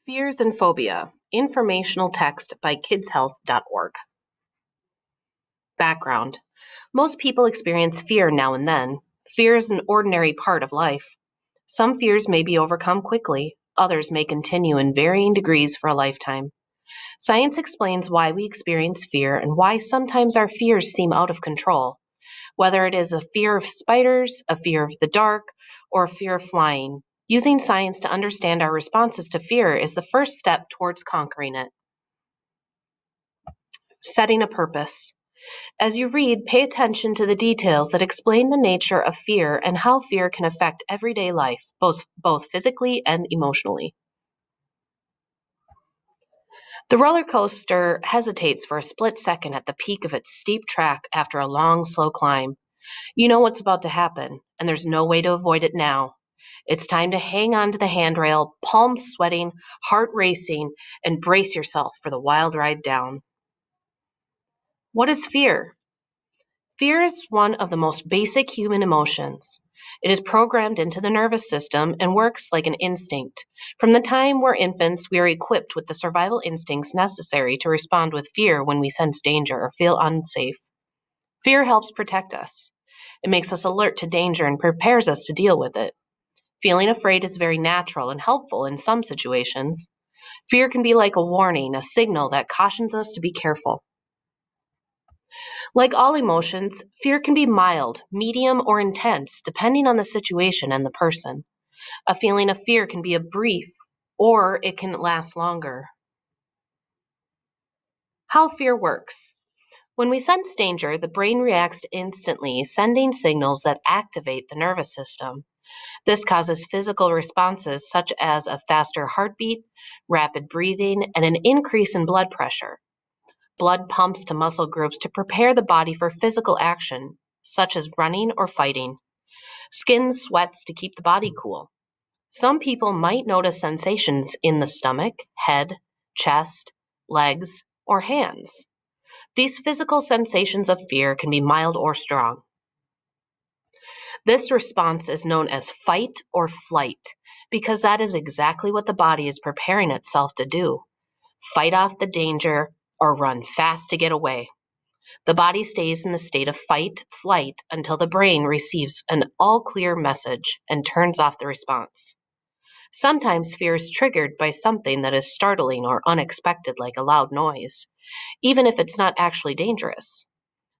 Fears and Phobia, informational text by kidshealth.org. Background. Most people experience fear now and then. Fear is an ordinary part of life. Some fears may be overcome quickly, others may continue in varying degrees for a lifetime. Science explains why we experience fear and why sometimes our fears seem out of control. Whether it is a fear of spiders, a fear of the dark, or a fear of flying, using science to understand our responses to fear is the first step towards conquering it. Setting a purpose. As you read, pay attention to the details that explain the nature of fear and how fear can affect everyday life, both physically and emotionally. The roller coaster hesitates for a split second at the peak of its steep track after a long, slow climb. You know what's about to happen, and there's no way to avoid it now. It's time to hang on to the handrail, palms sweating, heart racing, and brace yourself for the wild ride down. What is fear? Fear is one of the most basic human emotions. It is programmed into the nervous system and works like an instinct. From the time we're infants, we are equipped with the survival instincts necessary to respond with fear when we sense danger or feel unsafe. Fear helps protect us. It makes us alert to danger and prepares us to deal with it. Feeling afraid is very natural and helpful in some situations. Fear can be like a warning, a signal that cautions us to be careful. Like all emotions, fear can be mild, medium, or intense, depending on the situation and the person. A feeling of fear can be brief, or it can last longer. How fear works. When we sense danger, the brain reacts instantly, sending signals that activate the nervous system. This causes physical responses such as a faster heartbeat, rapid breathing, and an increase in blood pressure. Blood pumps to muscle groups to prepare the body for physical action, such as running or fighting. Skin sweats to keep the body cool. Some people might notice sensations in the stomach, head, chest, legs, or hands. These physical sensations of fear can be mild or strong. This response is known as fight or flight because that is exactly what the body is preparing itself to do. Fight off the danger or run fast to get away. The body stays in the state of fight, flight until the brain receives an all-clear message and turns off the response. Sometimes fear is triggered by something that is startling or unexpected, like a loud noise, even if it's not actually dangerous.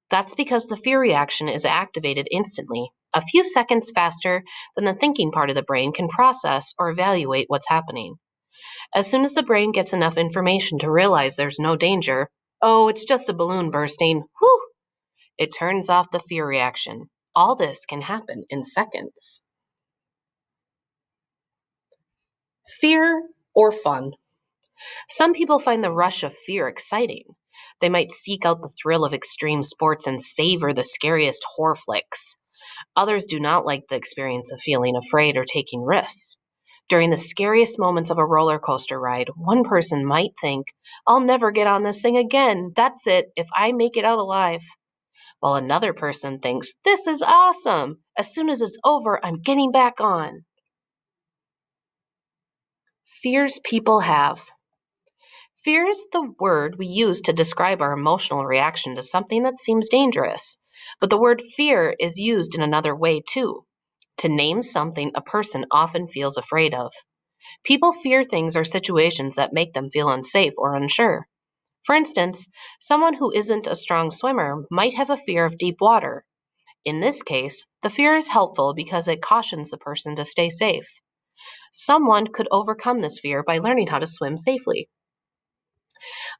That's because the fear reaction is activated instantly, a few seconds faster than the thinking part of the brain can process or evaluate what's happening. As soon as the brain gets enough information to realize there's no danger, oh, it's just a balloon bursting, whew, it turns off the fear reaction. All this can happen in seconds. Fear or fun? Some people find the rush of fear exciting. They might seek out the thrill of extreme sports and savor the scariest horror flicks. Others do not like the experience of feeling afraid or taking risks. During the scariest moments of a roller coaster ride, one person might think, I'll never get on this thing again. That's it, if I make it out alive. While another person thinks, this is awesome. As soon as it's over, I'm getting back on. Fears people have. Fear is the word we use to describe our emotional reaction to something that seems dangerous. But the word fear is used in another way too, to name something a person often feels afraid of. People fear things or situations that make them feel unsafe or unsure. For instance, someone who isn't a strong swimmer might have a fear of deep water. In this case, the fear is helpful because it cautions the person to stay safe. Someone could overcome this fear by learning how to swim safely.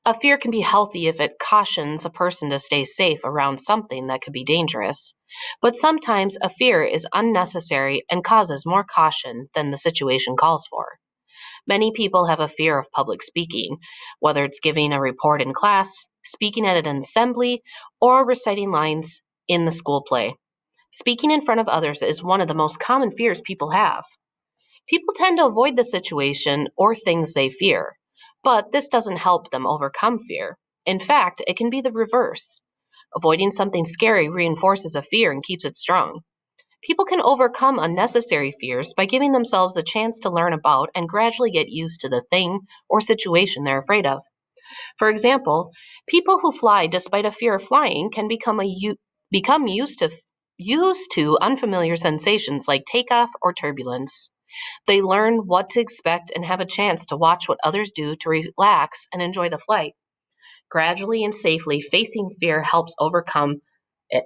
A fear can be healthy if it cautions a person to stay safe around something that could be dangerous. But sometimes a fear is unnecessary and causes more caution than the situation calls for. Many people have a fear of public speaking, whether it's giving a report in class, speaking at an assembly, or reciting lines in the school play. Speaking in front of others is one of the most common fears people have. People tend to avoid the situation or things they fear, but this doesn't help them overcome fear. In fact, it can be the reverse. Avoiding something scary reinforces a fear and keeps it strong. People can overcome unnecessary fears by giving themselves the chance to learn about and gradually get used to the thing or situation they're afraid of. For example, people who fly despite a fear of flying can become used to unfamiliar sensations like takeoff or turbulence. They learn what to expect and have a chance to watch what others do to relax and enjoy the flight. Gradually and safely facing fear helps overcome it.